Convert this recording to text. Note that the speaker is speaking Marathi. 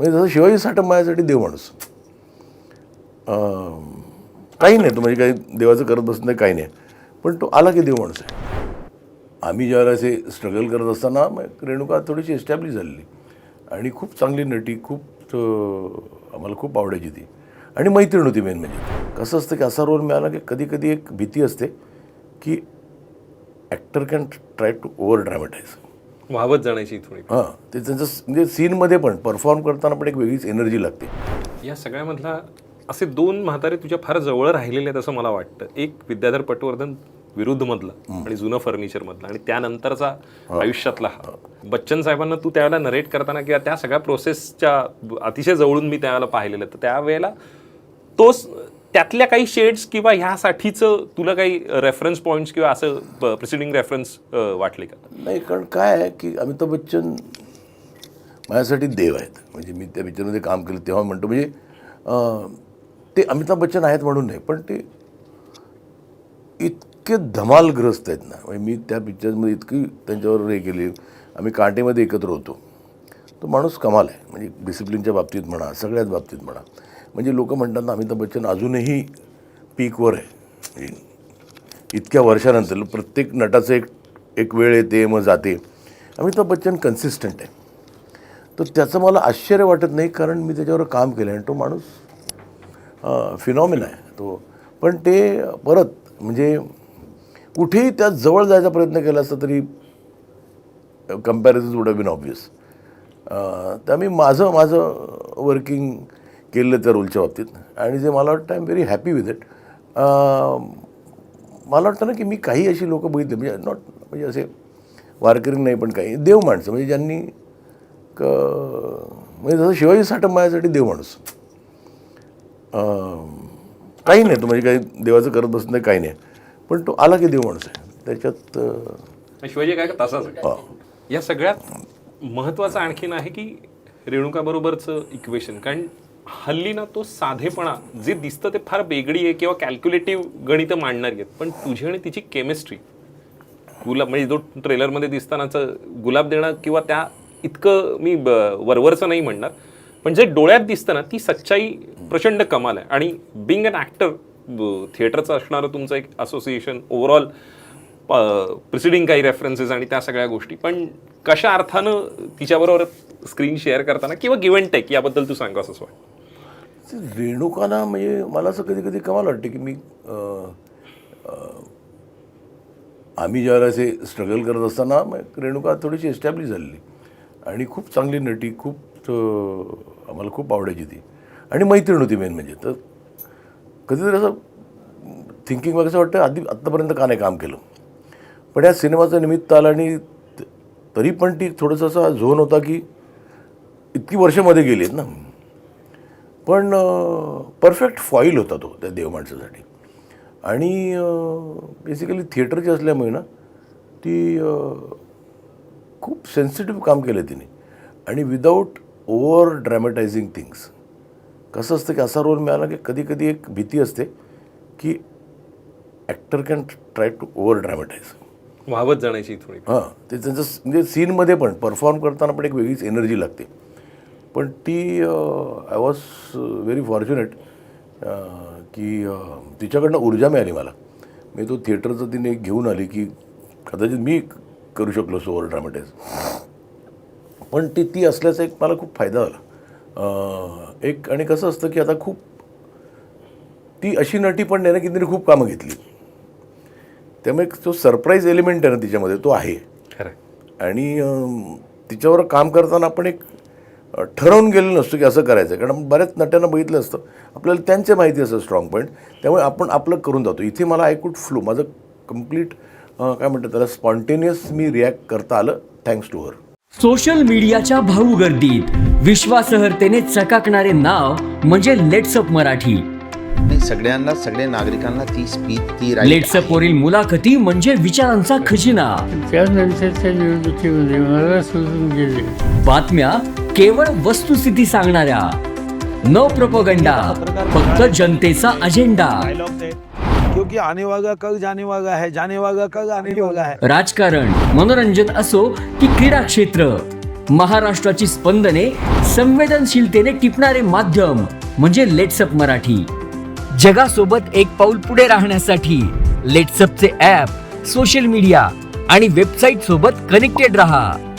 म्हणजे जसं शिवाजी साठम माझ्यासाठी देव माणूस. काही नाही, तो म्हणजे काही देवाचं करत बसत नाही, काही नाही, पण तो आला की देव माणूस आहे. आम्ही ज्यावेळेला असे स्ट्रगल करत असताना मग रेणुका थोडीशी एस्टॅब्लिश झालेली आणि खूप चांगली नटी, खूप आम्हाला खूप आवडायची ती आणि मैत्रीण होती. मेन म्हणजे कसं असतं की असा रोल मिळाला की कधी कधी एक भीती असते की actor can try to overdramatise, वाहवत जाण्याची थोडी. हां, ते त्यांचं म्हणजे सीनमध्ये पण परफॉर्म करताना पण एक वेगळीच एनर्जी लागते. या सगळ्यामधला असे दोन म्हातारे तुझ्या फार जवळ राहिलेले आहेत असं मला वाटतं. एक विद्याधर पटवर्धन विरुद्ध मधला आणि जुनं फर्निचर मधला आणि त्यानंतरचा आयुष्यातला हा. बच्चन साहेबांना तू त्यावेळेला नरेट करताना किंवा त्या सगळ्या प्रोसेसच्या अतिशय जवळून मी त्यावेळेला पाहिलेलं, तर त्यावेळेला तोच त्यातल्या काही शेड्स किंवा ह्यासाठीचं तुला काही रेफरन्स पॉईंट्स किंवा असं प्रिसिडिंग रेफरन्स वाटले का? नाही, कारण काय आहे की अमिताभ बच्चन माझ्यासाठी देव आहेत. म्हणजे मी त्या पिक्चरमध्ये काम केलं तेव्हा म्हणतो, म्हणजे ते अमिताभ बच्चन आहेत म्हणून नाही, पण ते इतके धमालग्रस्त आहेत ना. म्हणजे मी त्या पिक्चरमध्ये इतकी त्यांच्यावर हे केली, आम्ही कांटेमध्ये एकत्र होतो. तो माणूस कमाल आहे, म्हणजे डिसिप्लिनच्या बाबतीत म्हणा, सगळ्याच बाबतीत म्हणा. म्हणजे लोक म्हणतात ना अमिताभ बच्चन अजूनही पीकवर आहे. म्हणजे इतक्या वर्षानंतर प्रत्येक नटाचं एक वेळ येते मग जाते. अमिताभ बच्चन कन्सिस्टंट आहे. तर त्याचं मला आश्चर्य वाटत नाही, कारण मी त्याच्यावर काम केलं आणि तो माणूस फिनॉमिना आहे तो. पण ते परत म्हणजे कुठेही त्या जवळ जायचा प्रयत्न केला असता तरी comparison would have been obvious. त्यामुळे माझं वर्किंग केलं त्या रोलच्या बाबतीत आणि जे मला वाटतं I am very happy with it. मला वाटतं ना की मी काही अशी लोकं बघितली, म्हणजे नॉट म्हणजे असे वारकरी नाही, पण काही देव माणसं, म्हणजे ज्यांनी म्हणजे जसं शिवाजी साठम माझ्यासाठी देव माणूस. काही नाही, तो म्हणजे काही देवाचं करत बसत नाही, काही नाही, पण तो आला की देव माणूस आहे. त्याच्यात शिवाजी काय का तसाच आहे. या सगळ्यात महत्त्वाचं आणखीन आहे की रेणुका बरोबरचं इक्वेशन, कारण हल्ली ना तो साधेपणा जे दिसतं ते फार वेगळी आहे किंवा कॅल्क्युलेटिव्ह गणितं मांडणारी आहेत, पण तुझी आणि तिची केमिस्ट्री गुलाब म्हणजे जो ट्रेलरमध्ये दिसतानाचं गुलाब देणं किंवा त्या इतकं मी वरवरचं नाही म्हणणार, पण जे डोळ्यात दिसतं ना ती सच्चाई प्रचंड कमाल आहे. आणि बिंग अन ॲक्टर थिएटरचं असणारं तुमचं एक असोसिएशन, ओव्हरऑल प्रिसिडिंग काही रेफरन्सेस आणि त्या सगळ्या गोष्टी, पण कशा अर्थानं तिच्याबरोबर स्क्रीन शेअर करताना किंवा गिव्ह अँड टेक याबद्दल तू सांगा असं वाटतं. रेणुकाना म्हणजे मला असं कधी कधी कमाल वाटते की मी आम्ही ज्यावेळेला असे स्ट्रगल करत असताना मग रेणुका थोडीशी एस्टॅब्लिश झालेली आणि खूप चांगली नटी, खूप आम्हाला खूप आवडायची ती आणि मैत्रीण होती मेन म्हणजे. तर कधीतरी असं थिंकिंग वगैरे असं वाटतं आत्तापर्यंत का नाही काम केलं, पण या सिनेमाचं निमित्त आलं आणि तरी पण ती थोडंसं असा झोन होता की इतकी वर्षामध्ये गेली आहेत ना, पण परफेक्ट फॉईल होता तो त्या देव माणसासाठी. आणि बेसिकली थिएटरची असल्यामुळे ना ती खूप सेन्सिटिव्ह काम केलं तिने आणि विदाऊट ओव्हर ड्रॅमॅटायझिंग थिंग्स. कसं असतं की असा रोल मिळाला की कधी कधी एक भीती असते की actor can try to overdramatise, वाहवत जाण्याची थोडी. हां, ते त्यांचं म्हणजे सीनमध्ये पण परफॉर्म करताना पण एक वेगळीच एनर्जी लागते. पण ती आय वॉज व्हेरी फॉर्च्युनेट की तिच्याकडनं ऊर्जा मिळाली मला. मी तो थिएटरचं तिने घेऊन आली की कदाचित मी करू शकलो असतो ओव्हर ड्रॅमॅटाईज, पण ती असल्याचा एक मला खूप फायदा झाला. एक आणि कसं असतं की आता खूप ती अशी नटी पण नाही ना की तिने खूप कामं घेतली, त्यामुळे जो सरप्राईज एलिमेंट आहे ना तिच्यामध्ये तो आहे. आणि तिच्यावर काम करताना आपण एक ठरवून गेलेलं नसतो की असं करायचं, कारण बऱ्याच नट्यांना बघितलं असतं, आपल्याला त्यांचे माहिती असतं स्ट्रॉंग पॉईंट, त्यामुळे आपण आपलं करून जातो. इथे मला आय कुड फ्लो, माझं कम्प्लीट काय म्हणतात त्याला स्पॉन्टेनियस मी रिॲक्ट करता आलं थँक्स टू हर. सोशल मीडियाच्या भाऊ गर्दीत विश्वासार्हतेने चकाकणारे नाव म्हणजे लेट्सअप मराठी. सगळ्यांना, सगळ्या नागरिकांना ती स्पीच, ती लेट्सअप वरील मुलाखती म्हणजे विचारांचा खजिना. त्यानंतरच्या निवडणुकीमध्ये मला सोडून गेले. बातम्या केवळ वस्तुस्थिती सांगणाऱ्या, न प्रोपगंडा, फक्त जनतेचा अजेंडा. क्योंकि आने वाला कल जाने वाला है, जाने वाला कल आने वाला है. राजकारण, मनोरंजन असो की क्रीडा क्षेत्र, महाराष्ट्राची स्पंदने संवेदनशीलतेने टिपणारे माध्यम म्हणजे लेट्सअप मराठी. जगासोबत एक पाऊल पुढे राहण्यासाठी लेट्सअपचे ॲप, सोशल मीडिया आणि वेबसाईट सोबत कनेक्टेड रहा.